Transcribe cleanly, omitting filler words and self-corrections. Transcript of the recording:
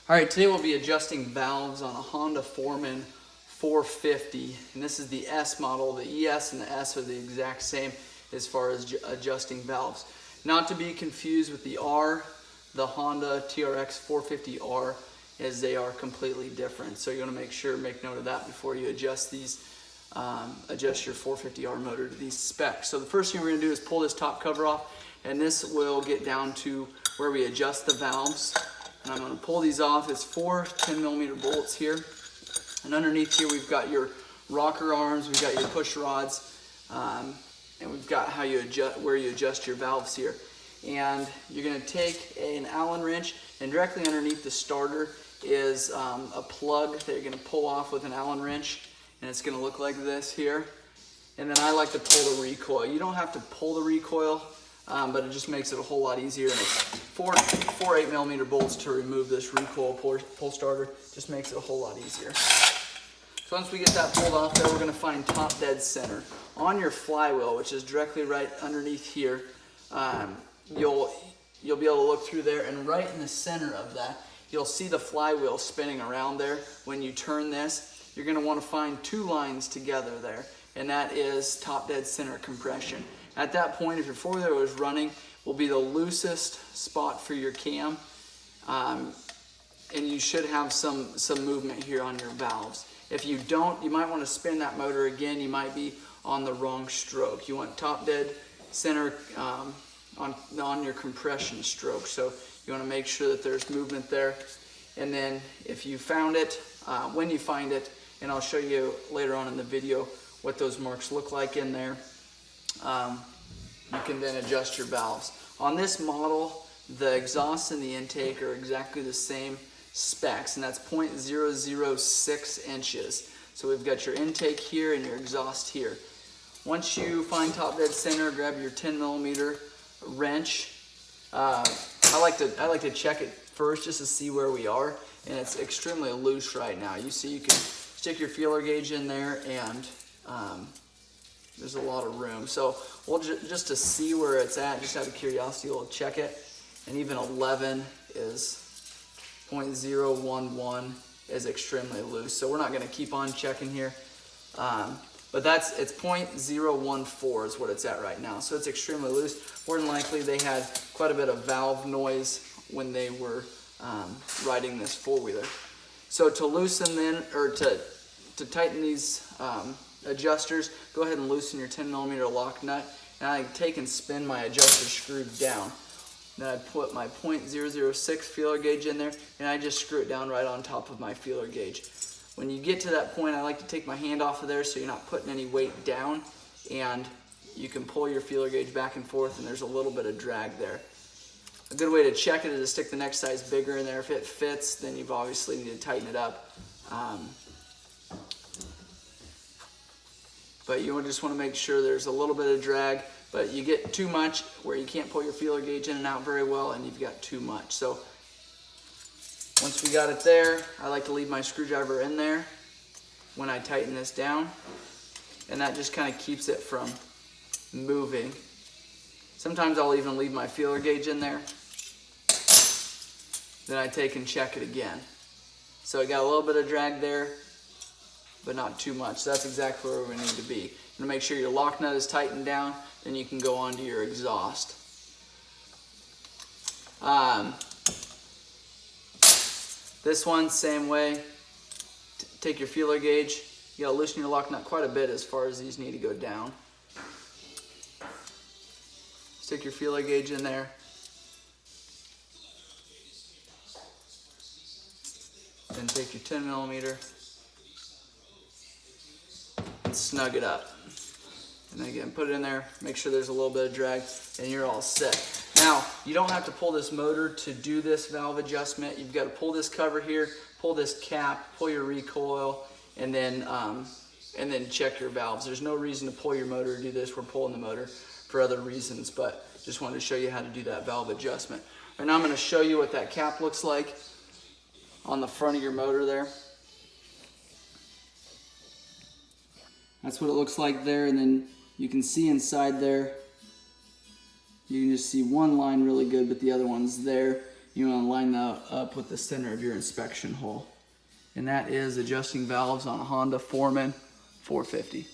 All right, today we'll be adjusting valves on a Honda Foreman 450, and this is the S model. The ES and the S are the exact same as far as adjusting valves. Not to be confused with the R, the Honda TRX450R, as they are completely different. So you're going to make note of that before you adjust these, adjust your 450R motor to these specs. So the first thing we're going to do is pull this top cover off, and this will get down to where we adjust the valves. And I'm going to pull these off. It's 4 10mm bolts here. And underneath here we've got your rocker arms, we've got your push rods, and we've got how you adjust, where you adjust your valves here. And you're going to take an Allen wrench, and directly underneath the starter is a plug that you're going to pull off with an Allen wrench, and it's going to look like this here. And then I like to pull the recoil. You don't have to pull the recoil, but it just makes it a whole lot easier. And it's four 8mm bolts to remove this recoil pull starter. Just makes it a whole lot easier. So once we get that pulled off there, we're going to find top dead center. On your flywheel, which is directly right underneath here, you'll be able to look through there, and right in the center of that, you'll see the flywheel spinning around there. When you turn this, you're going to want to find two lines together there, and that is top dead center compression. At that point, if your four-wheeler is running, will be the loosest spot for your cam, and you should have some movement here on your valves. If you don't, you might want to spin that motor again. You might be on the wrong stroke. You want top dead center on your compression stroke. So you want to make sure that there's movement there. And then if you found it, when you find it, and I'll show you later on in the video what those marks look like in there, you can then adjust your valves. On this model, the exhaust and the intake are exactly the same specs, and that's 0.006 inches. So we've got your intake here and your exhaust here. Once you find top dead center, grab your 10mm wrench. I like to check it first just to see where we are, and it's extremely loose right now. You see, you can stick your feeler gauge in there, and there's a lot of room. So we'll just to see where it's at, just out of curiosity, we'll check it. And even 11 is 0.011 is extremely loose. So we're not going to keep on checking here. But it's 0.014 is what it's at right now. So it's extremely loose. More than likely they had quite a bit of valve noise when they were riding this four-wheeler. So to loosen then, or to tighten these adjusters, go ahead and loosen your 10mm lock nut. And I take and spin my adjuster screw down. Then I put my 0.006 feeler gauge in there, and I just screw it down right on top of my feeler gauge. When you get to that point, I like to take my hand off of there so you're not putting any weight down, and you can pull your feeler gauge back and forth, and there's a little bit of drag there. A good way to check it is to stick the next size bigger in there. If it fits, then you've obviously need to tighten it up. But you just want to make sure there's a little bit of drag, but you get too much where you can't pull your feeler gauge in and out very well, and you've got too much. So once we got it there, I like to leave my screwdriver in there when I tighten this down, and that just kind of keeps it from moving. Sometimes I'll even leave my feeler gauge in there, then I take and check it again. So I got a little bit of drag there, but not too much. So that's exactly where we need to be. You're gonna make sure your lock nut is tightened down, then you can go on to your exhaust. This one, same way. Take your feeler gauge. You gotta loosen your lock nut quite a bit as far as these need to go down. Stick your feeler gauge in there. Then take your 10mm and snug it up. And then again, put it in there, make sure there's a little bit of drag, and you're all set. Now, you don't have to pull this motor to do this valve adjustment. You've got to pull this cover here, pull this cap, pull your recoil, and then check your valves. There's no reason to pull your motor to do this. We're pulling the motor for other reasons, but just wanted to show you how to do that valve adjustment. Right now I'm going to show you what that cap looks like on the front of your motor there. That's what it looks like there, and then you can see inside there, you can just see one line really good, but the other one's there. you want to line that up with the center of your inspection hole. And that is adjusting valves on a Honda Foreman 450.